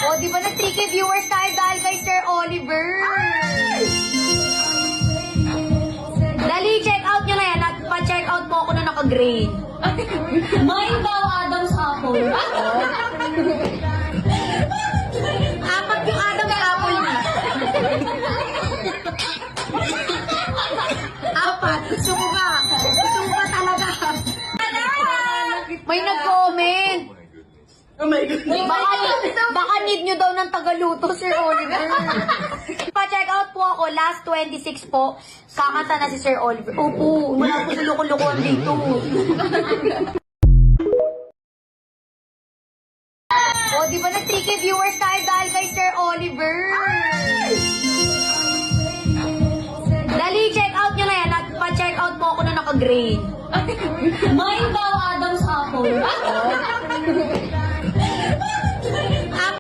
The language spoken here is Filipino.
O, di ba na 3K viewers tayo dahil kay Sir Oliver? Dali, check out nyo na yan. At pa-check out po ako na naka-green. Mine daw, Adam's apple. Apat yung Adam's apple niya. Apat. Gusto mo ba? Gusto mo ba talaga? May nag-comment. Oh my goodness. Baka need nyo daw ng tagaluto, Sir Oliver. Pa-check out po ako, last 26 po. Kakanta na si Sir Oliver. Opo, wala po sa loko-lokohan dito. O, di ba na 3K viewers tayo dahil kay Sir Oliver? Dali, check out nyo na yan. At pa-check out po ako na naka-green. Mine daw, Adam's apple.